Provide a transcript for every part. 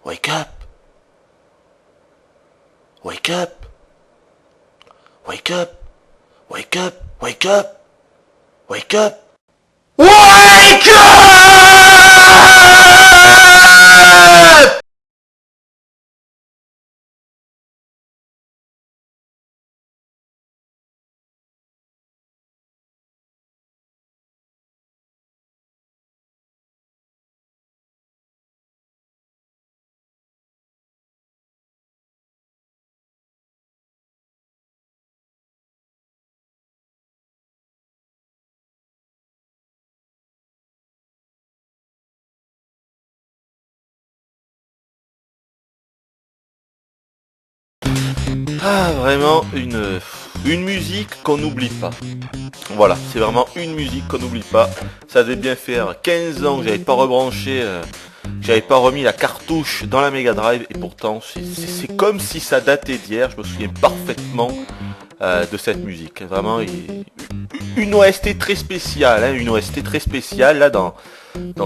Wake up! Wake up! Wake up! Wake up! Wake up! Wake up! Wake up! Ah, vraiment une musique qu'on n'oublie pas. Voilà, c'est vraiment une musique qu'on n'oublie pas. Ça devait bien faire 15 ans que j'avais pas rebranché, j'avais pas remis la cartouche dans la Mega Drive et pourtant c'est comme si ça datait d'hier. Je me souviens parfaitement de cette musique. Vraiment une OST très spéciale, hein, une OST très spéciale là dans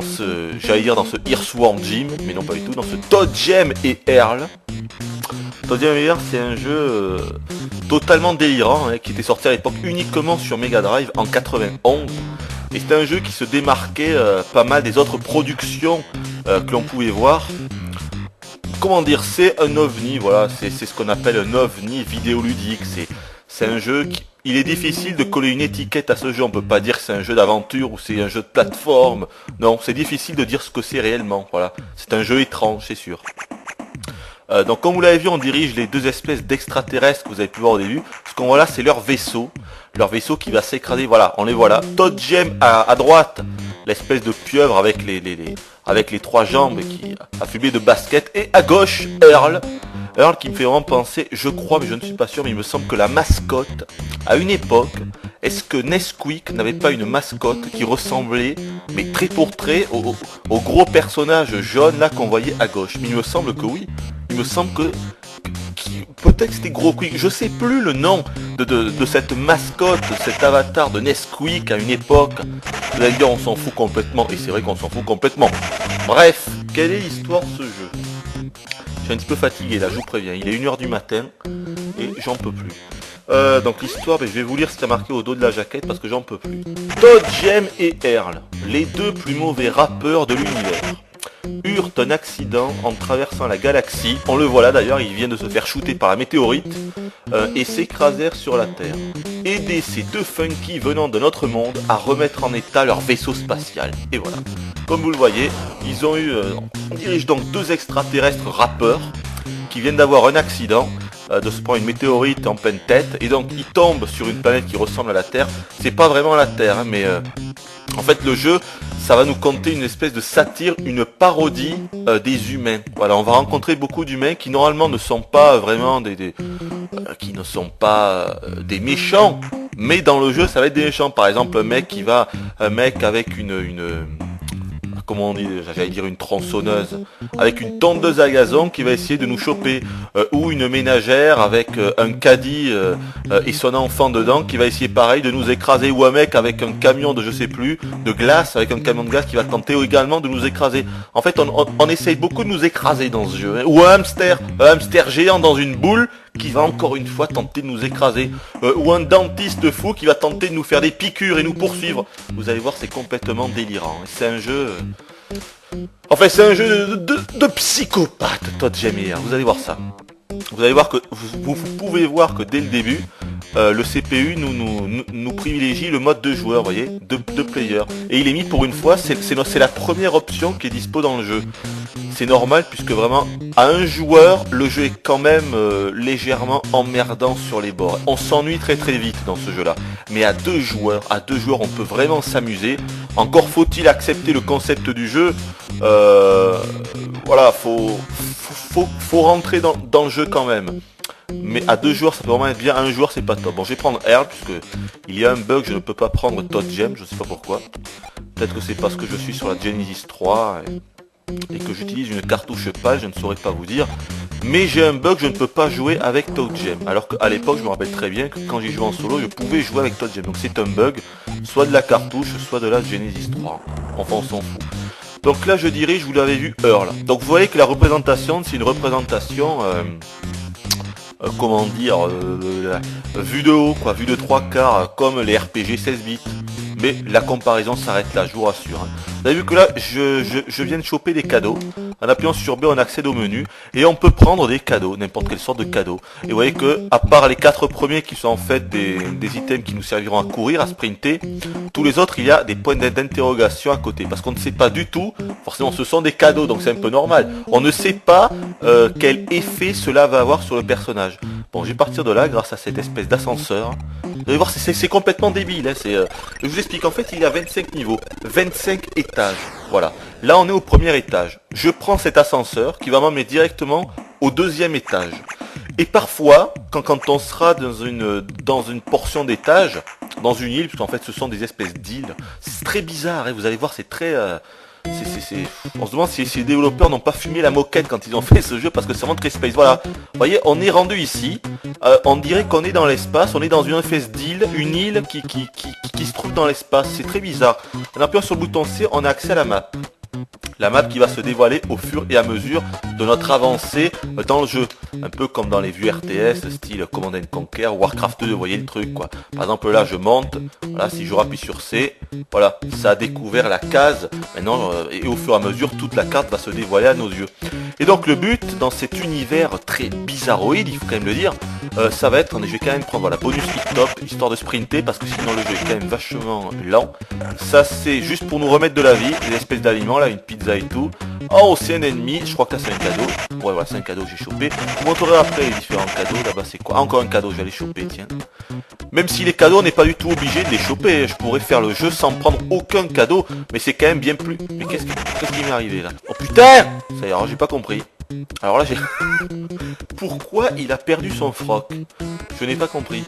ce, j'allais dire dans ce Earthworm Jim, mais non pas du tout, dans ce ToadGem et Earl. ToadGem et Earl, c'est un jeu totalement délirant, hein, qui était sorti à l'époque uniquement sur Mega Drive en 91. Et c'était un jeu qui se démarquait pas mal des autres productions que l'on pouvait voir. Comment dire, c'est un ovni, voilà, c'est ce qu'on appelle un ovni vidéoludique. C'est un jeu qui... Il est difficile de coller une étiquette à ce jeu, on peut pas dire que c'est un jeu d'aventure ou c'est un jeu de plateforme. Non, c'est difficile de dire ce que c'est réellement, voilà. C'est un jeu étrange, c'est sûr. Donc comme vous l'avez vu, on dirige les deux espèces d'extraterrestres que vous avez pu voir au début. Ce qu'on voit là, c'est leur vaisseau qui va s'écraser, voilà, on les voit là. ToadGem à droite, l'espèce de pieuvre avec les trois jambes qui affublé de basket, et à gauche, Earl qui me fait vraiment penser, je crois, mais je ne suis pas sûr, mais il me semble que la mascotte, à une époque, est-ce que Nesquik n'avait pas une mascotte qui ressemblait, mais trait pour trait, au gros personnage jaune là qu'on voyait à gauche? Mais il me semble que oui. Il me semble que peut-être c'était Gros Quick, je sais plus le nom de cette mascotte, de cet avatar de Nesquik à une époque. Vous allez dire on s'en fout complètement, et c'est vrai qu'on s'en fout complètement. Bref, quelle est l'histoire de ce jeu? Je suis un petit peu fatigué là, je vous préviens, il est 1h du matin et j'en peux plus. Donc l'histoire, je vais vous lire ce qu'il y a marqué au dos de la jaquette parce que j'en peux plus. ToadGem et Earl, les deux plus mauvais rappeurs de l'univers, eurent un accident en traversant la galaxie. On le voit là d'ailleurs, ils viennent de se faire shooter par la météorite et s'écrasèrent sur la Terre. Aider ces deux funkies venant de notre monde à remettre en état leur vaisseau spatial. Et voilà. Comme vous le voyez, ils ont eu... on dirige donc deux extraterrestres rappeurs qui viennent d'avoir un accident, de se prendre une météorite en pleine tête, et donc ils tombent sur une planète qui ressemble à la Terre. C'est pas vraiment la Terre, hein, mais en fait le jeu, ça va nous conter une espèce de satire, une parodie des humains. Voilà, on va rencontrer beaucoup d'humains qui normalement ne sont pas vraiment qui ne sont pas des méchants, mais dans le jeu ça va être des méchants. Par exemple un mec avec comment on dit, j'allais dire une tronçonneuse, avec une tondeuse à gazon qui va essayer de nous choper, ou une ménagère avec un caddie et son enfant dedans qui va essayer pareil de nous écraser, ou un mec avec un camion de je sais plus, de glace, avec un camion de glace qui va tenter également de nous écraser. En fait on essaye beaucoup de nous écraser dans ce jeu, hein. Ou un hamster géant dans une boule qui va encore une fois tenter de nous écraser, ou un dentiste fou qui va tenter de nous faire des piqûres et nous poursuivre. Vous allez voir, c'est complètement délirant. C'est un jeu... Enfin, c'est un jeu de psychopathe, ToadGem et Earl. Vous allez voir ça. Vous allez voir que vous pouvez voir que dès le début, le CPU nous privilégie le mode de joueur, vous voyez, de player. Et il est mis pour une fois, c'est la première option qui est dispo dans le jeu. C'est normal puisque vraiment, à un joueur, le jeu est quand même légèrement emmerdant sur les bords. On s'ennuie très très vite dans ce jeu-là. Mais à deux joueurs, on peut vraiment s'amuser. Encore faut-il accepter le concept du jeu. Voilà, faut rentrer dans le jeu quand même. Mais à deux joueurs ça peut vraiment être bien, à un joueur c'est pas top. Bon, je vais prendre Earl puisque il y a un bug, je ne peux pas prendre ToadGem, je sais pas pourquoi. Peut-être que c'est parce que je suis sur la Genesis 3 et que j'utilise une cartouche PAL, je ne saurais pas vous dire. Mais j'ai un bug, je ne peux pas jouer avec ToadGem. Alors qu'à l'époque, je me rappelle très bien que quand j'y jouais en solo, je pouvais jouer avec ToadGem. Donc c'est un bug, soit de la cartouche, soit de la Genesis 3. Enfin, on s'en fout. Donc là je dirige, vous l'avez vu, Earl. Donc vous voyez que la représentation, c'est une représentation, comment dire, vue de haut, quoi, vue de 3/4, comme les RPG 16 bits. Mais la comparaison s'arrête là, je vous rassure. Hein. Vous avez vu que là, je viens de choper des cadeaux. En appuyant sur B, on accède au menu. Et on peut prendre des cadeaux, n'importe quelle sorte de cadeaux. Et vous voyez que, à part les 4 premiers qui sont en fait des items qui nous serviront à courir, à sprinter, tous les autres, il y a des points d'interrogation à côté. Parce qu'on ne sait pas du tout, forcément ce sont des cadeaux, donc c'est un peu normal. On ne sait pas quel effet cela va avoir sur le personnage. Bon, je vais partir de là grâce à cette espèce d'ascenseur. Vous allez voir, c'est complètement débile. Hein, je vous explique, en fait, il y a 25 niveaux, 25 étages. Voilà. Là, on est au premier étage. Je prends cet ascenseur qui va m'emmener directement au deuxième étage. Et parfois, quand on sera dans une portion d'étage, dans une île, parce qu'en fait, ce sont des espèces d'îles, c'est très bizarre. Hein, vous allez voir, c'est très... On se demande si les développeurs n'ont pas fumé la moquette quand ils ont fait ce jeu parce que c'est vraiment très space. Voilà, vous voyez, on est rendu ici. On dirait qu'on est dans l'espace. On est dans une espèce d'île, une île qui se trouve dans l'espace. C'est très bizarre. En appuyant sur le bouton C, on a accès à la map. La map qui va se dévoiler au fur et à mesure de notre avancée dans le jeu. Un peu comme dans les vieux RTS, style Command & Conquer, Warcraft 2, vous voyez le truc quoi. Par exemple là je monte, voilà, si je rappuie sur C, voilà, ça a découvert la case. Maintenant, et au fur et à mesure, toute la carte va se dévoiler à nos yeux. Et donc le but dans cet univers très bizarroïde, il faut quand même le dire, ça va être, je vais quand même prendre voilà, bonus hit top, histoire de sprinter, parce que sinon le jeu est quand même vachement lent. Ça c'est juste pour nous remettre de la vie, des espèces d'aliments là, une pizza et tout. Oh, c'est un ennemi, je crois que là c'est un cadeau. Ouais, voilà, c'est un cadeau que j'ai chopé. Je vous montrerai après les différents cadeaux. Là-bas, c'est quoi? Encore un cadeau, je vais les choper, tiens. Même si les cadeaux, on n'est pas du tout obligé de les choper. Je pourrais faire le jeu sans prendre aucun cadeau. Mais c'est quand même bien plus... Mais qu'est-ce qui m'est arrivé là? Oh putain! Ça y est, alors j'ai pas compris. Alors là, j'ai... Pourquoi il a perdu son froc? Je n'ai pas compris.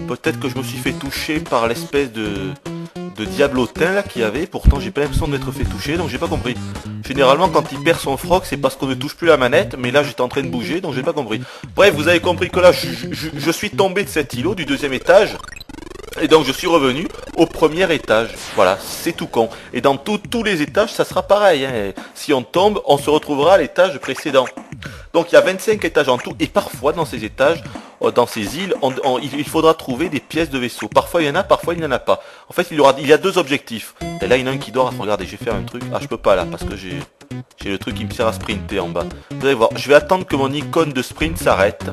Peut-être que je me suis fait toucher par l'espèce de diablotin là qu'il y avait, pourtant j'ai pas l'impression d'être fait toucher, donc j'ai pas compris. Généralement quand il perd son froc c'est parce qu'on ne touche plus la manette, mais là j'étais en train de bouger donc j'ai pas compris. Bref, vous avez compris que là je suis tombé de cet îlot du deuxième étage, et donc je suis revenu au premier étage. Voilà, c'est tout con. Et dans tous les étages ça sera pareil, hein. Si on tombe, on se retrouvera à l'étage précédent. Donc il y a 25 étages en tout, et parfois dans ces étages, dans ces îles, il faudra trouver des pièces de vaisseau. Parfois il y en a, parfois il n'y en a pas. En fait il y a deux objectifs. Et là il y en a un qui dort, regardez, je vais faire un truc. Ah, je peux pas là, parce que j'ai le truc qui me sert à sprinter en bas. Vous allez voir, je vais attendre que mon icône de sprint s'arrête.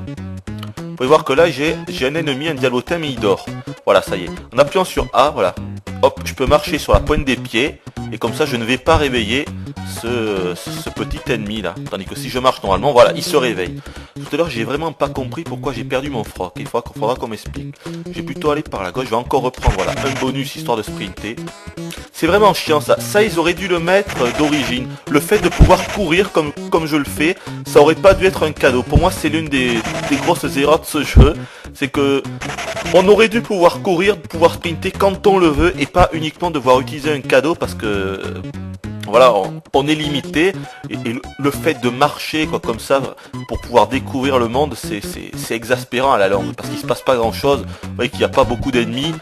Vous pouvez voir que là j'ai un ennemi, un diablotin, mais il dort. Voilà, ça y est. En appuyant sur A, voilà. Hop, je peux marcher sur la pointe des pieds. Et comme ça je ne vais pas réveiller ce petit ennemi là. Tandis que si je marche normalement, voilà, il se réveille. Tout à l'heure j'ai vraiment pas compris pourquoi j'ai perdu mon froc. Il faudra qu'on m'explique. J'ai plutôt aller par la gauche, je vais encore reprendre voilà, un bonus histoire de sprinter. C'est vraiment chiant ça. Ça ils auraient dû le mettre d'origine. Le fait de pouvoir courir comme je le fais, ça aurait pas dû être un cadeau. Pour moi c'est l'une des grosses erreurs de ce jeu. C'est que on aurait dû pouvoir courir, pouvoir sprinter quand on le veut et pas uniquement devoir utiliser un cadeau parce que voilà, on est limité et le fait de marcher quoi comme ça pour pouvoir découvrir le monde, c'est exaspérant à la longue parce qu'il se passe pas grand chose. Vous voyez qu'il n'y a pas beaucoup d'ennemis,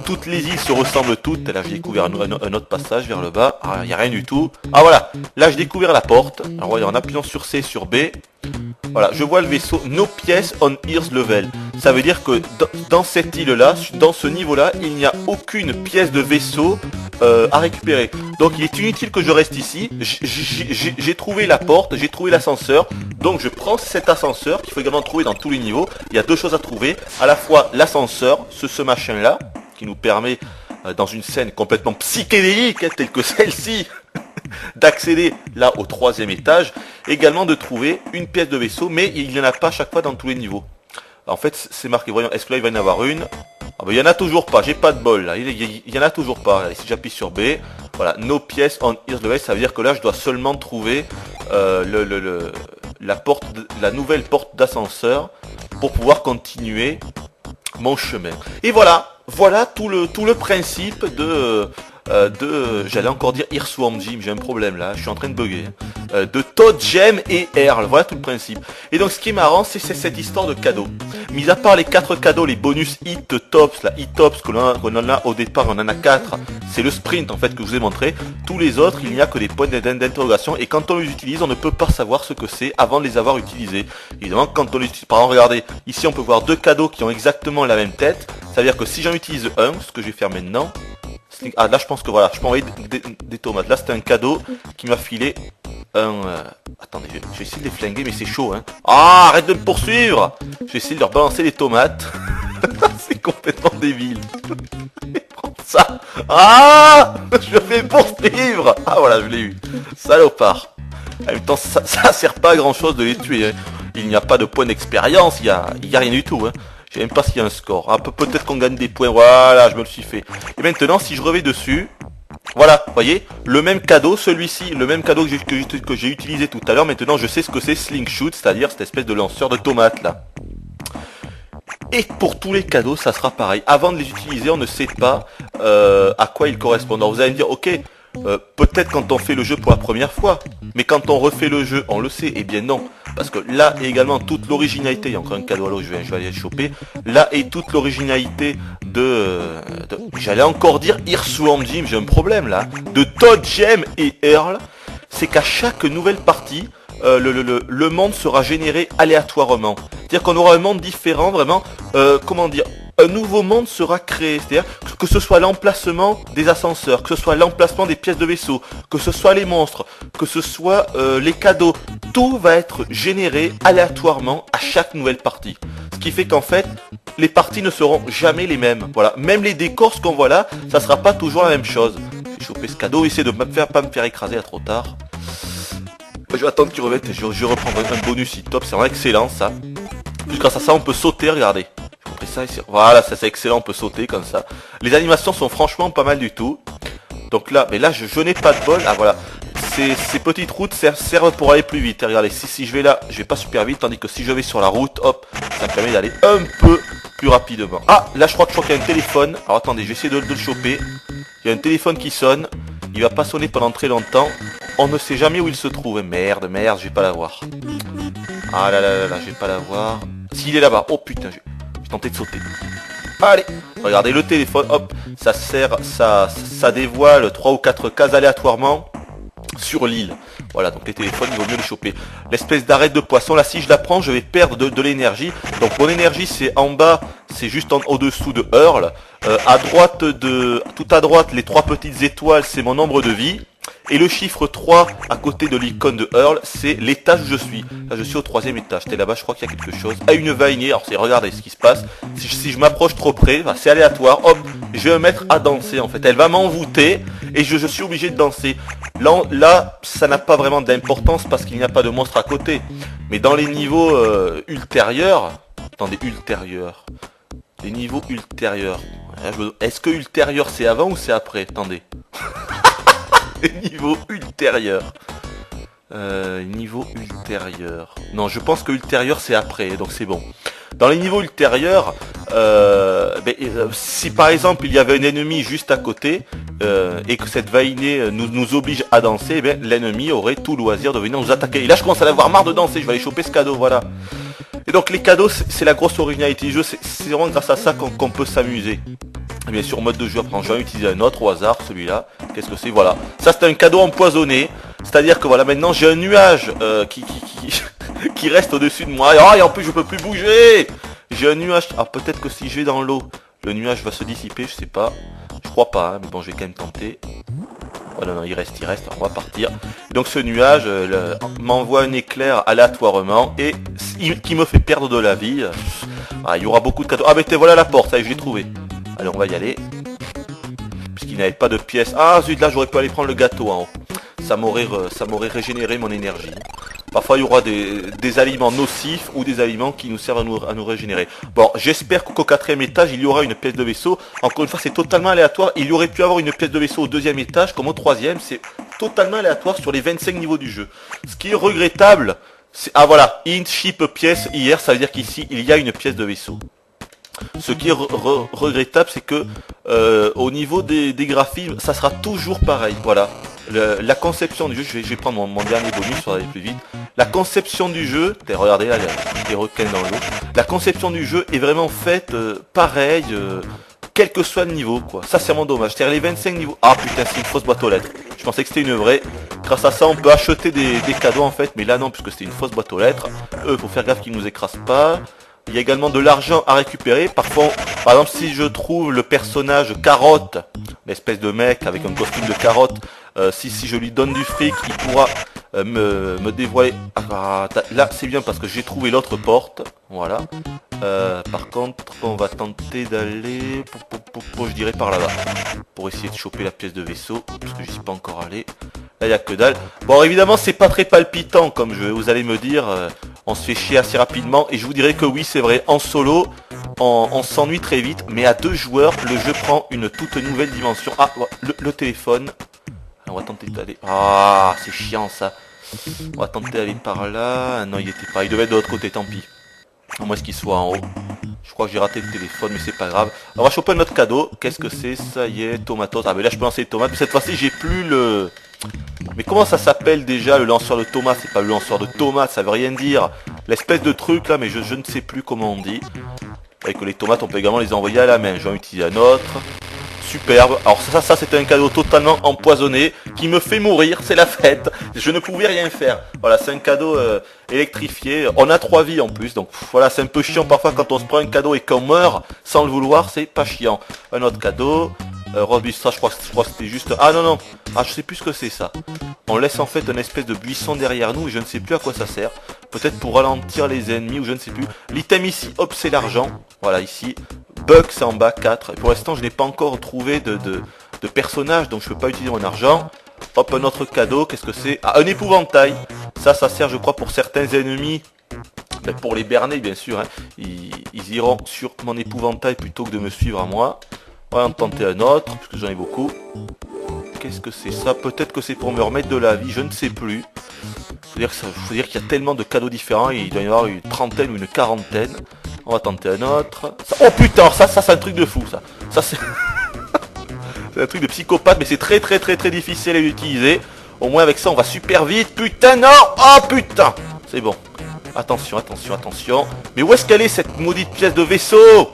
toutes les îles se ressemblent toutes. Là j'ai découvert un autre passage vers le bas, il n'y a rien du tout. Ah voilà, là j'ai découvert la porte. Alors voyez, en appuyant sur C, sur B, voilà, je vois le vaisseau No pièces on Earth level. Ça veut dire que dans cette île-là, dans ce niveau-là, il n'y a aucune pièce de vaisseau à récupérer. Donc il est inutile que je reste ici. J'ai trouvé la porte, j'ai trouvé l'ascenseur. Donc je prends cet ascenseur qu'il faut également trouver dans tous les niveaux. Il y a deux choses à trouver. À la fois l'ascenseur, ce machin-là, qui nous permet, dans une scène complètement psychédélique, hein, telle que celle-ci, d'accéder là au troisième étage, également de trouver une pièce de vaisseau, mais il n'y en a pas à chaque fois dans tous les niveaux. En fait c'est marqué, voyons, est-ce que là il va y en avoir une? Ah ben il y en a toujours pas, j'ai pas de bol là, il y en a toujours pas. Allez, si j'appuie sur B, voilà, no pièces on Earth level, ça veut dire que là je dois seulement trouver la nouvelle porte d'ascenseur pour pouvoir continuer mon chemin. Et voilà tout le principe j'allais encore dire Earthworm Jim, j'ai un problème là, je suis en train de bugger, de Toad Gem et Earl, voilà tout le principe. Et donc ce qui est marrant, c'est cette histoire de cadeaux. Mis à part les 4 cadeaux, les bonus hit tops, la hit tops que l'on a au départ, on en a 4, c'est le sprint en fait que je vous ai montré. Tous les autres, il n'y a que des points d'interrogation et quand on les utilise, on ne peut pas savoir ce que c'est avant de les avoir utilisés. Évidemment, quand on les utilise, par exemple, regardez, ici on peut voir 2 cadeaux qui ont exactement la même tête. Ça veut dire que si j'en utilise un, ce que je vais faire maintenant, ah là je pense que voilà, je peux envoyer des tomates. Là c'était un cadeau qui m'a filé un... Attendez, je vais essayer de les flinguer mais c'est chaud hein. Ah, arrête de me poursuivre. Je vais essayer de leur balancer les tomates. C'est complètement débile. Prends ça. Ah, je me fais poursuivre. Ah voilà, je l'ai eu. Salopard. En même temps, ça sert pas à grand chose de les tuer hein. Il n'y a pas de point d'expérience, il y a rien du tout hein. Je sais même pas s'il y a un score. Ah, peut-être qu'on gagne des points. Voilà, je me le suis fait. Et maintenant, si je reviens dessus, voilà, vous voyez, le même cadeau, celui-ci, le même cadeau que j'ai utilisé tout à l'heure. Maintenant, je sais ce que c'est Slingshot, c'est-à-dire cette espèce de lanceur de tomates là. Et pour tous les cadeaux, ça sera pareil. Avant de les utiliser, on ne sait pas à quoi ils correspondent. Alors vous allez me dire, ok, peut-être quand on fait le jeu pour la première fois, mais quand on refait le jeu, on le sait. Eh bien non, parce que là est également toute l'originalité. Il y a encore un cadeau à l'eau, je vais aller le choper. Là est toute l'originalité j'allais encore dire Earthworm Jim, j'ai un problème là, de Toad Gem et Earl. C'est qu'à chaque nouvelle partie, le monde sera généré aléatoirement. C'est-à-dire qu'on aura un monde différent, vraiment, comment dire, un nouveau monde sera créé. C'est-à-dire que ce soit l'emplacement des ascenseurs, que ce soit l'emplacement des pièces de vaisseau, que ce soit les monstres, que ce soit les cadeaux, tout va être généré aléatoirement à chaque nouvelle partie. Ce qui fait qu'en fait, les parties ne seront jamais les mêmes. Voilà, même les décors, ce qu'on voit là, ça sera pas toujours la même chose. J'ai chopé ce cadeau, essayer de pas me faire écraser à trop tard. Je vais attendre qu'il remette et je reprends un bonus hit top, c'est vraiment excellent ça. Plus grâce à ça on peut sauter, regardez. J'ai compris ça ici. Voilà, ça c'est excellent, on peut sauter comme ça. Les animations sont franchement pas mal du tout. Donc là, mais là je n'ai pas de bol. Ah voilà. Ces petites routes servent pour aller plus vite. Et regardez, si je vais là, je vais pas super vite, tandis que si je vais sur la route, hop, ça me permet d'aller un peu plus rapidement. Ah, là je crois qu'il y a un téléphone. Alors attendez, je vais essayer de le choper. Il y a un téléphone qui sonne. Il va pas sonner pendant très longtemps. On ne sait jamais où il se trouve. Merde, je vais pas l'avoir. Ah là, je vais pas l'avoir. S'il est là-bas. Oh putain, j'ai tenté de sauter. Allez, regardez le téléphone. Hop, ça dévoile 3 ou 4 cases aléatoirement sur l'île. Voilà, donc les téléphones, il vaut mieux les choper. L'espèce d'arête de poisson, là, si je la prends, je vais perdre de l'énergie. Donc mon énergie, c'est en bas, c'est juste au-dessous de Earl. À droite tout à droite, les 3 petites étoiles, c'est mon nombre de vie. Et le chiffre 3 à côté de l'icône de Earl, c'est l'étage où je suis. Là, je suis au 3e étage. C'était là-bas, je crois qu'il y a quelque chose. À une vainée. Alors, regardez ce qui se passe. Si je m'approche trop près, bah, c'est aléatoire. Hop, je vais me mettre à danser, en fait. Elle va m'envoûter et je suis obligé de danser. Là, ça n'a pas vraiment d'importance parce qu'il n'y a pas de monstre à côté. Mais dans les niveaux ultérieurs... Attendez, ultérieurs. Les niveaux ultérieurs. Est-ce que ultérieur, c'est avant ou c'est après? Attendez. Niveau ultérieur. Niveau ultérieur. Non, je pense que ultérieur c'est après, donc c'est bon. Dans les niveaux ultérieurs, si par exemple il y avait un ennemi juste à côté et que cette vainée nous oblige à danser, l'ennemi aurait tout loisir de venir nous attaquer. Et là je commence à avoir marre de danser, je vais aller choper ce cadeau, voilà. Et donc les cadeaux, c'est la grosse originalité du jeu, c'est vraiment grâce à ça qu'on peut s'amuser. Bien sûr, mode de jeu, après je vais utiliser un autre au hasard, celui-là. Qu'est-ce que c'est? Voilà. Ça, c'est un cadeau empoisonné. C'est-à-dire que voilà, maintenant, j'ai un nuage qui reste au-dessus de moi. Et en plus, je peux plus bouger. J'ai un nuage. Ah, peut-être que si je vais dans l'eau, le nuage va se dissiper, je sais pas. Je crois pas, hein, mais bon, je vais quand même tenter. Oh non, il reste, on va partir. Donc ce nuage m'envoie un éclair aléatoirement et qui me fait perdre de la vie. Ah, il y aura beaucoup de cadeaux. Ah, mais voilà la porte, ça y est, je l'ai trouvé. Allez, on va y aller. Puisqu'il n'avait pas de pièces. Ah zut, là j'aurais pu aller prendre le gâteau en haut. Ça m'aurait régénéré mon énergie. Parfois il y aura des aliments nocifs ou des aliments qui nous servent à nous régénérer. Bon, j'espère qu'au 4e étage il y aura une pièce de vaisseau. Encore une fois, c'est totalement aléatoire. Il y aurait pu avoir une pièce de vaisseau au 2e étage comme au 3e. C'est totalement aléatoire sur les 25 niveaux du jeu. Ce qui est regrettable, c'est... Ah voilà, int ship pièce hier, ça veut dire qu'ici il y a une pièce de vaisseau. Ce qui est regrettable, c'est que au niveau des graphismes, ça sera toujours pareil. Voilà. La conception du jeu, je vais prendre mon dernier bonus, ça va aller plus vite. La conception du jeu, regardez là, il y a des requins dans l'eau. La conception du jeu est vraiment faite pareil, quel que soit le niveau, quoi. Ça, c'est vraiment dommage. C'est-à-dire les 25 niveaux. Ah putain, c'est une fausse boîte aux lettres. Je pensais que c'était une vraie. Grâce à ça, on peut acheter des cadeaux en fait, mais là non, puisque c'était une fausse boîte aux lettres. Faut faire gaffe qu'ils nous écrasent pas. Il y a également de l'argent à récupérer. Parfois, par exemple, si je trouve le personnage carotte, l'espèce de mec avec un costume de carotte, si je lui donne du fric, il pourra me dévoiler. Ah, là, c'est bien parce que j'ai trouvé l'autre porte. Voilà. Par contre, on va tenter d'aller, je dirais par là-bas, pour essayer de choper la pièce de vaisseau, parce que je suis pas encore allé. Là, il n'y a que dalle. Bon, évidemment, c'est pas très palpitant, comme vous allez me dire. On se fait chier assez rapidement. Et je vous dirais que oui, c'est vrai, en solo, on s'ennuie très vite. Mais à 2 joueurs, le jeu prend une toute nouvelle dimension. Ah, le téléphone. On va tenter d'aller... Ah, c'est chiant, ça. On va tenter d'aller par là. Ah, non, il était pas. Il devait être de l'autre côté, tant pis. À moins qu'il soit en haut. Je crois que j'ai raté le téléphone, mais c'est pas grave. On va choper notre cadeau. Qu'est-ce que c'est? Ça y est, tomatos. Ah, mais là, je peux lancer les tomates. Mais cette fois-ci, j'ai plus le... Mais comment ça s'appelle déjà le lanceur de tomates? C'est pas le lanceur de tomates, ça veut rien dire. L'espèce de truc là, mais je ne sais plus comment on dit. Avec les tomates, on peut également les envoyer à la main. Je vais en utiliser un autre. Superbe. Alors ça c'est un cadeau totalement empoisonné qui me fait mourir, c'est la fête. Je ne pouvais rien faire. Voilà, c'est un cadeau électrifié. On a 3 vies en plus, donc voilà, c'est un peu chiant parfois quand on se prend un cadeau et qu'on meurt sans le vouloir, c'est pas chiant. Un autre cadeau. Robustra, je crois que c'était juste... Ah non, ah je sais plus ce que c'est ça. On laisse en fait une espèce de buisson derrière nous et je ne sais plus à quoi ça sert. Peut-être pour ralentir les ennemis ou je ne sais plus. L'item ici, hop, c'est l'argent. Voilà, ici. Bug, c'est en bas, 4. Et pour l'instant, je n'ai pas encore trouvé de personnage, donc je peux pas utiliser mon argent. Hop, un autre cadeau, qu'est-ce que c'est? Ah, un épouvantail. Ça sert, je crois, pour certains ennemis. Ben, pour les berner, bien sûr. Hein. Ils iront sur mon épouvantail plutôt que de me suivre à moi. On va en tenter un autre, parce que j'en ai beaucoup. Qu'est-ce que c'est ça? Peut-être que c'est pour me remettre de la vie, je ne sais plus. Faut dire qu'il y a tellement de cadeaux différents, il doit y en avoir une trentaine ou une quarantaine. On va tenter un autre. Ça... Oh putain, ça c'est un truc de fou, ça. Ça c'est... c'est un truc de psychopathe, mais c'est très difficile à utiliser. Au moins avec ça, on va super vite. Putain, non! Oh putain! C'est bon. Attention. Mais où est-ce qu'elle est, cette maudite pièce de vaisseau?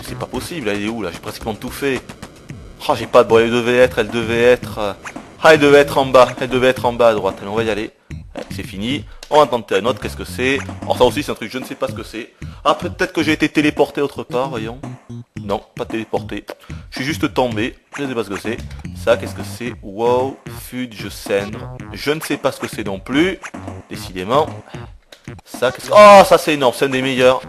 C'est pas possible, elle est où là? J'ai pratiquement tout fait. Oh, j'ai pas de... Bon, elle devait être... Ah, elle devait être en bas. Elle devait être en bas à droite. Allez, on va y aller. C'est fini. On va tenter un autre. Qu'est-ce que c'est? Alors ça aussi, c'est un truc, je ne sais pas ce que c'est. Ah, peut-être que j'ai été téléporté autre part, voyons. Non, pas téléporté. Je suis juste tombé. Je ne sais pas ce que c'est. Ça, qu'est-ce que c'est? Wow, fudge cendre. Je ne sais pas ce que c'est non plus. Décidément. Ça, qu'est-ce que... Oh, ça c'est énorme. C'est un des meilleurs.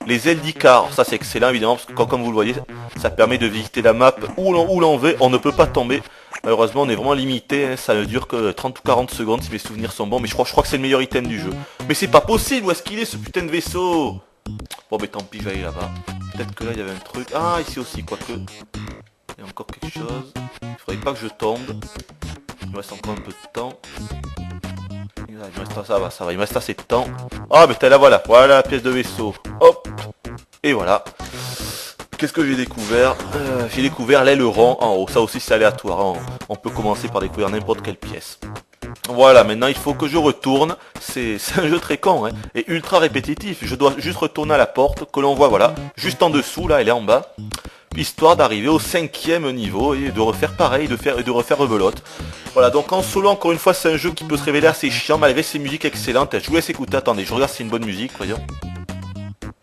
Les ailes d'Icar, ça c'est excellent évidemment, parce que comme vous le voyez, ça permet de visiter la map où l'on veut, on ne peut pas tomber. Malheureusement on est vraiment limité, hein, ça ne dure que 30 ou 40 secondes si mes souvenirs sont bons, mais je crois que c'est le meilleur item du jeu. Mais c'est pas possible, où est-ce qu'il est ce putain de vaisseau? Bon mais tant pis, je vais aller là-bas. Peut-être que là il y avait un truc, ah ici aussi, quoique. Il y a encore quelque chose, il faudrait pas que je tombe. Il me reste encore un peu de temps. Ça va, il me reste assez de temps. Ah, mais t'es là, voilà la pièce de vaisseau. Hop, et voilà. Qu'est-ce que j'ai découvert? J'ai découvert l'aileron en haut. Ça aussi, c'est aléatoire. Hein. On peut commencer par découvrir n'importe quelle pièce. Voilà, maintenant, il faut que je retourne. C'est un jeu très con, hein, et ultra répétitif. Je dois juste retourner à la porte que l'on voit, voilà, juste en dessous, là, elle est en bas. Histoire d'arriver au 5e niveau et de refaire pareil, de refaire rebelote. Voilà, donc en solo, encore une fois, c'est un jeu qui peut se révéler assez chiant malgré ses musiques excellentes. Je vous laisse écouter, attendez, je regarde si c'est une bonne musique, voyons.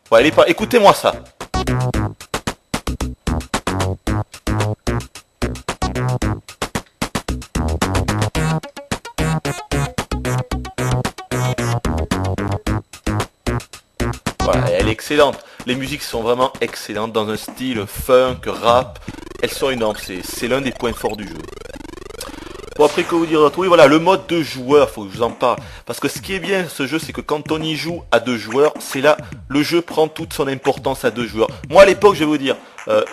Ouais, elle est pas... Écoutez-moi ça. Voilà, elle est excellente. Les musiques sont vraiment excellentes dans un style funk, rap. Elles sont énormes, c'est l'un des points forts du jeu. Bon, après que vous dire oui, voilà, le mode 2 joueurs, faut que je vous en parle. Parce que ce qui est bien ce jeu, c'est que quand on y joue à 2 joueurs, c'est là, le jeu prend toute son importance à 2 joueurs. Moi à l'époque, je vais vous dire,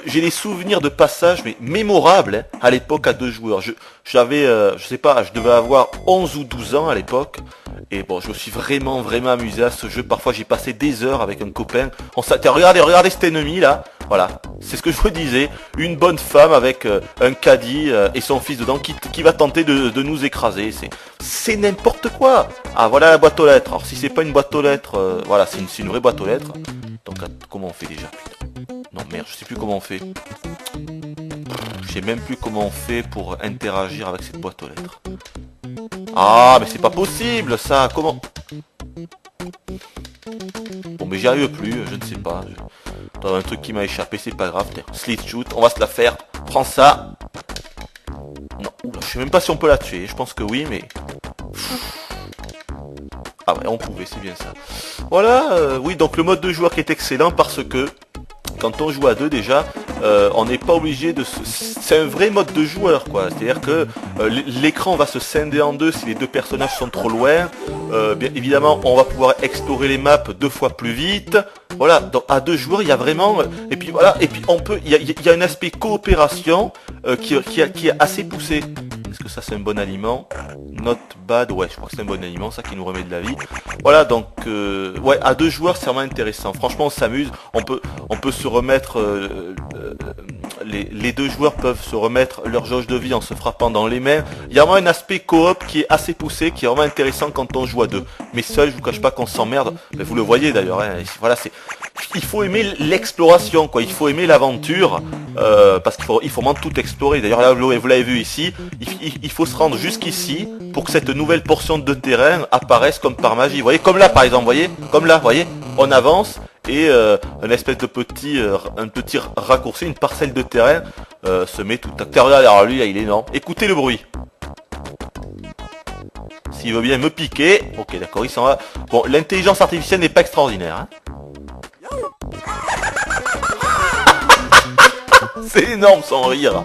j'ai des souvenirs de passage, mais mémorables, hein, à l'époque à 2 joueurs. J'avais, je sais pas, je devais avoir 11 ou 12 ans à l'époque. Et bon, je me suis vraiment amusé à ce jeu. Parfois, j'ai passé des heures avec un copain. Regardez cet ennemi là. Voilà, c'est ce que je vous disais. Une bonne femme avec un caddie et son fils dedans qui va tenter de nous écraser. C'est n'importe quoi. Ah, voilà la boîte aux lettres. Alors, si c'est pas une boîte aux lettres, voilà, c'est une vraie boîte aux lettres. Donc, comment on fait déjà? Putain. Non, merde, je sais plus comment on fait. Je sais même plus comment on fait pour interagir avec cette boîte aux lettres. Ah, mais c'est pas possible ça. Comment? Bon, mais j'y arrive plus, je ne sais pas. Un truc qui m'a échappé, c'est pas grave. Slit shoot, on va se la faire. Prends ça. Non, oula, je sais même pas si on peut la tuer. Je pense que oui, mais... Ah ouais, on pouvait, c'est bien ça. Voilà, oui, donc le mode de joueur qui est excellent parce que quand on joue à deux déjà, on n'est pas obligé de... C'est un vrai mode de joueur, quoi. C'est-à-dire que l'écran va se scinder en deux si les deux personnages sont trop loin. Bien évidemment, on va pouvoir explorer les maps 2 fois plus vite. Voilà, donc à 2 joueurs, il y a vraiment... Et puis voilà, et puis on peut... Il y a un aspect coopération qui est assez poussé. Est-ce que ça c'est un bon aliment? Not bad, ouais, je crois que c'est un bon aliment, ça qui nous remet de la vie. Voilà, donc ouais, à 2 joueurs, c'est vraiment intéressant. Franchement, on s'amuse, on peut se remettre... les 2 joueurs peuvent se remettre leur jauge de vie en se frappant dans les mains. Il y a vraiment un aspect coop qui est assez poussé, qui est vraiment intéressant quand on joue à 2. Mais seul, je vous cache pas qu'on s'emmerde. Mais vous le voyez d'ailleurs, hein. Voilà, il faut aimer l'exploration, quoi. Il faut aimer l'aventure, parce qu'il faut vraiment tout explorer. D'ailleurs, là, vous l'avez vu ici, il faut se rendre jusqu'ici pour que cette nouvelle portion de terrain apparaisse comme par magie. Vous voyez, comme là, par exemple, vous voyez, comme là, vous voyez, on avance et un espèce de petit raccourci, une parcelle de terrain se met tout à terre. Alors lui, là, il est énorme. Écoutez le bruit. S'il veut bien me piquer, ok, d'accord, il s'en va. Bon, l'intelligence artificielle n'est pas extraordinaire, hein. C'est énorme sans rire.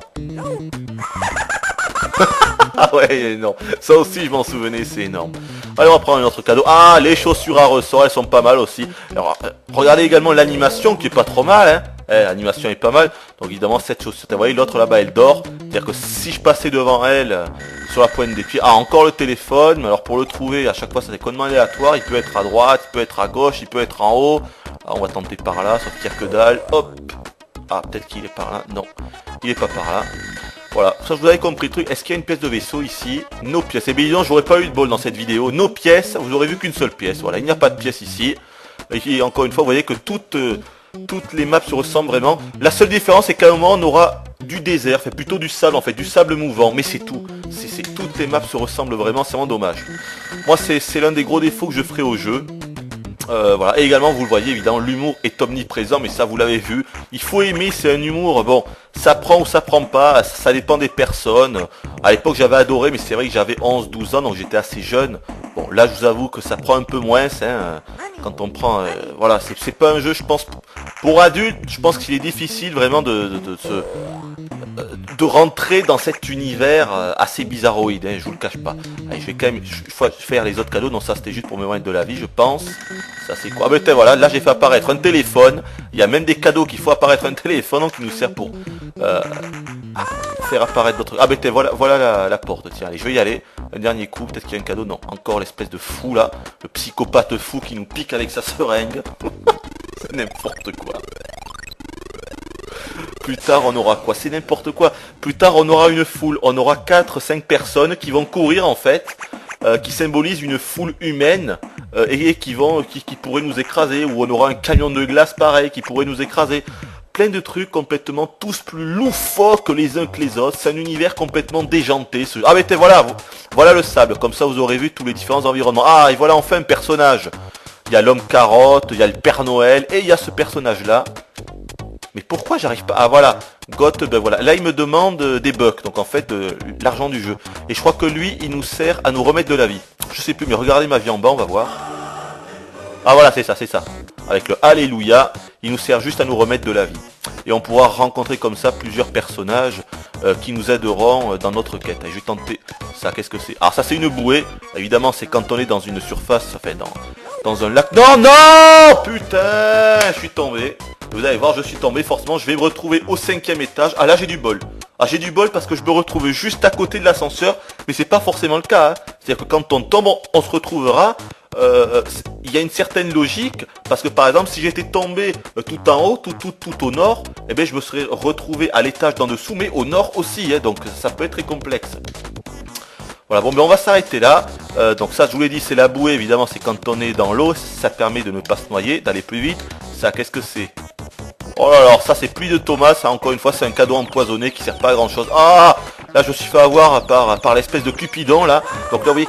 Ah ouais, non. Ça aussi, je m'en souvenais, c'est énorme. Allez, on va prendre un autre cadeau. Ah, les chaussures à ressort, elles sont pas mal aussi. Alors, regardez également l'animation qui est pas trop mal, hein. L'animation est pas mal. Donc évidemment, cette chaussure, vous voyez, l'autre là-bas, elle dort. C'est-à-dire que si je passais devant elle, sur la pointe des pieds... Ah, encore le téléphone. Mais alors, pour le trouver, à chaque fois, c'est complètement aléatoire. Il peut être à droite, il peut être à gauche, il peut être en haut. Ah, on va tenter par là, sauf qu'il n'y a que dalle. Hop. Ah, peut-être qu'il est par là. Non, il est pas par là. Voilà, ça vous avez compris le truc. Est-ce qu'il y a une pièce de vaisseau ici? Nos pièces. Et bien évidemment, j'aurais pas eu de bol dans cette vidéo. Nos pièces, vous aurez vu qu'une seule pièce. Voilà, il n'y a pas de pièce ici. Et encore une fois, vous voyez que toutes les maps se ressemblent vraiment. La seule différence, c'est qu'à un moment, on aura du désert, fait plutôt du sable en fait, du sable mouvant. Mais c'est tout. Toutes les maps se ressemblent vraiment, c'est vraiment dommage. Moi, c'est l'un des gros défauts que je ferai au jeu. Voilà. Et également, vous le voyez, évidemment, l'humour est omniprésent, mais ça, vous l'avez vu. Il faut aimer, c'est un humour, bon, ça prend ou ça prend pas, ça dépend des personnes. À l'époque, j'avais adoré, mais c'est vrai que j'avais 11-12 ans, donc j'étais assez jeune. Bon, là, je vous avoue que ça prend un peu moins, hein, quand on prend... voilà, c'est pas un jeu, je pense, pour adultes, je pense qu'il est difficile vraiment de rentrer dans cet univers assez bizarroïde, hein, je vous le cache pas. Allez, je vais quand même faire les autres cadeaux, non ça c'était juste pour me mettre de la vie, je pense. Ça c'est quoi? Ah ben voilà, là j'ai fait apparaître un téléphone, il y a même des cadeaux qu'il faut apparaître un téléphone, donc qui nous sert pour faire apparaître d'autres... Ah ben voilà la porte, tiens, allez, je vais y aller. Un dernier coup, peut-être qu'il y a un cadeau, non, encore l'espèce de fou là, le psychopathe fou qui nous pique avec sa seringue. C'est n'importe quoi. Plus tard on aura quoi? C'est n'importe quoi. Plus tard on aura une foule. On aura 4-5 personnes qui vont courir en fait. Qui symbolisent une foule humaine. Et qui pourraient nous écraser. Ou on aura un camion de glace pareil qui pourrait nous écraser. Plein de trucs complètement tous plus loufoques les uns que les autres. C'est un univers complètement déjanté. Ah mais voilà le sable. Comme ça vous aurez vu tous les différents environnements. Ah et voilà enfin un personnage. Il y a l'homme carotte, il y a le Père Noël. Et il y a ce personnage là. Mais pourquoi j'arrive pas... Ah voilà, Goth, ben voilà. Là il me demande des bucks, donc en fait l'argent du jeu. Et je crois que lui, il nous sert à nous remettre de la vie. Je sais plus, mais regardez ma vie en bas, on va voir. Ah voilà, c'est ça. Avec le Alléluia, il nous sert juste à nous remettre de la vie. Et on pourra rencontrer comme ça plusieurs personnages qui nous aideront dans notre quête. Et je vais tenter ça, qu'est-ce que c'est? Alors ça c'est une bouée, évidemment c'est quand on est dans une surface, enfin dans un lac. Non, putain, je suis tombé. Vous allez voir, je suis tombé, forcément je vais me retrouver au 5e étage. Ah là j'ai du bol. Ah, j'ai du bol parce que je me retrouve juste à côté de l'ascenseur, mais c'est pas forcément le cas. Hein. C'est-à-dire que quand on tombe, on se retrouvera. Il y a une certaine logique parce que par exemple, si j'étais tombé tout en haut, tout au nord, eh ben je me serais retrouvé à l'étage d'en dessous, mais au nord aussi. Hein, donc ça peut être très complexe. Voilà, bon, ben on va s'arrêter là. Donc ça, je vous l'ai dit, c'est la bouée. Évidemment, c'est quand on est dans l'eau, ça permet de ne pas se noyer, d'aller plus vite. Ça, qu'est-ce que c'est? Oh là là, ça c'est pluie de tomates, ça encore une fois c'est un cadeau empoisonné qui sert pas à grand chose. Ah, là je me suis fait avoir par l'espèce de Cupidon là. Donc là vous voyez,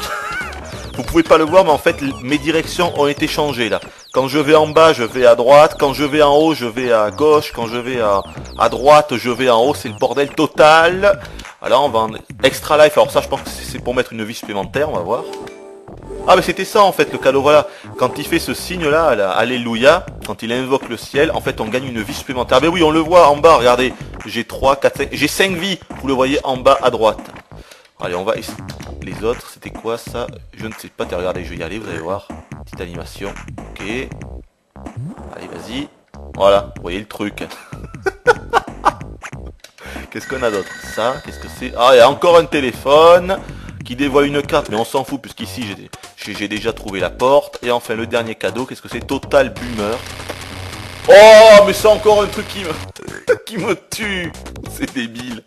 vous pouvez pas le voir mais en fait mes directions ont été changées là. Quand je vais en bas je vais à droite, quand je vais en haut je vais à gauche, quand je vais à droite je vais en haut, c'est le bordel total. Alors on va en extra life, alors ça je pense que c'est pour mettre une vie supplémentaire, on va voir. Ah mais c'était ça en fait le cadeau, voilà. Quand il fait ce signe là, alléluia, quand il invoque le ciel, en fait on gagne une vie supplémentaire. Mais oui on le voit en bas, regardez, j'ai 3, 4, 5, j'ai 5 vies, vous le voyez en bas à droite. Allez on va, les autres c'était quoi ça? Je ne sais pas, regardez je vais y aller, vous allez voir. Petite animation, ok. Allez vas-y, voilà, vous voyez le truc. Qu'est-ce qu'on a d'autre? Ça, qu'est-ce que c'est? Ah il y a encore un téléphone qui dévoile une carte, mais on s'en fout puisqu'ici j'ai déjà trouvé la porte. Et enfin le dernier cadeau, qu'est-ce que c'est? Total Boomer. Oh mais c'est encore un truc qui me tue. C'est débile.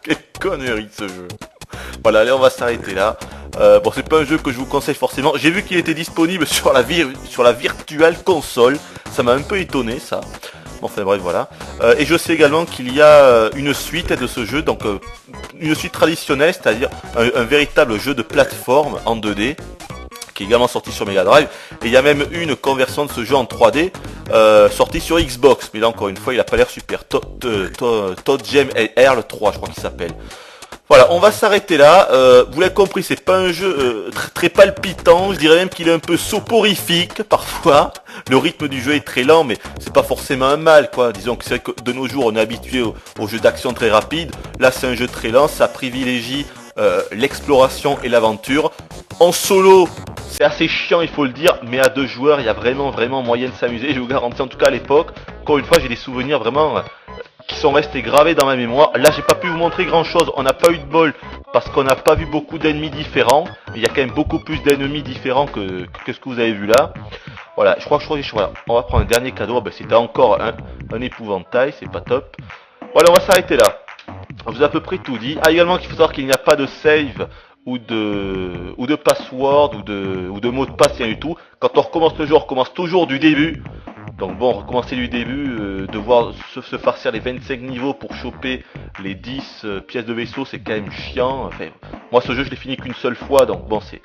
Quelle connerie ce jeu. Voilà, allez on va s'arrêter là. Bon c'est pas un jeu que je vous conseille forcément. J'ai vu qu'il était disponible sur la Virtual Console. Ça m'a un peu étonné ça. Enfin bref voilà. Et je sais également qu'il y a une suite de ce jeu, donc une suite traditionnelle, c'est-à-dire un véritable jeu de plateforme en 2D, qui est également sorti sur Mega Drive. Et il y a même une conversion de ce jeu en 3D sortie sur Xbox. Mais là encore une fois il a pas l'air super. Toad Gem Earl 3 je crois qu'il s'appelle. Voilà, on va s'arrêter là. Vous l'avez compris, c'est pas un jeu très palpitant. Je dirais même qu'il est un peu soporifique parfois. Le rythme du jeu est très lent, mais c'est pas forcément un mal, quoi. Disons que c'est vrai que de nos jours, on est habitué aux jeux d'action très rapides. Là, c'est un jeu très lent. Ça privilégie l'exploration et l'aventure. En solo, c'est assez chiant, il faut le dire, mais à 2 joueurs, il y a vraiment moyen de s'amuser. Je vous garantis, en tout cas à l'époque. Encore une fois, j'ai des souvenirs vraiment qui sont restés gravés dans ma mémoire. Là j'ai pas pu vous montrer grand chose, on n'a pas eu de bol parce qu'on n'a pas vu beaucoup d'ennemis différents, mais il y a quand même beaucoup plus d'ennemis différents que ce que vous avez vu là. Voilà, je crois que voilà. On va prendre un dernier cadeau, ben, c'était encore un épouvantail, c'est pas top. Voilà, on va s'arrêter là. On vous a à peu près tout dit. Ah également qu'il faut savoir qu'il n'y a pas de save ou de password ou de mot de passe, rien du tout. Quand on recommence le jeu, on recommence toujours du début. Donc bon, recommencer du début, devoir se farcir les 25 niveaux pour choper les 10 pièces de vaisseau, c'est quand même chiant. Enfin, moi ce jeu je l'ai fini qu'une seule fois, donc bon c'est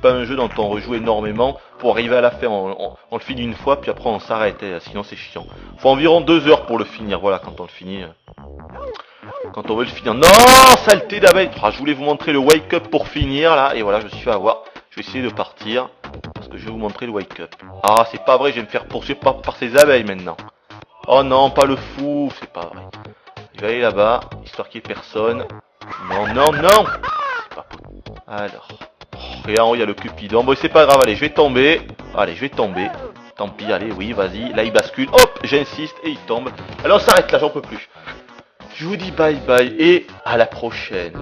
pas un jeu dont on rejoue énormément. Pour arriver à la fin, on le finit une fois, puis après on s'arrête, sinon c'est chiant. Faut environ 2 heures pour le finir, voilà, quand on le finit. Quand on veut le finir. Non, saleté d'abeille. Je voulais vous montrer le wake up pour finir là, et voilà, je me suis fait avoir. Je vais essayer de partir. Parce que je vais vous montrer le wake up. Ah, c'est pas vrai, je vais me faire poursuivre par ces abeilles maintenant. Oh non, pas le fou, c'est pas vrai. Je vais aller là-bas, histoire qu'il n'y ait personne. Non, non, non. C'est pas possible. Alors. Oh, et en haut, il y a le Cupidon. Bon, c'est pas grave, allez, je vais tomber. Allez, je vais tomber. Tant pis, allez, oui, vas-y. Là, il bascule. Hop, j'insiste, et il tombe. Alors, on s'arrête là, j'en peux plus. Je vous dis bye bye, et à la prochaine.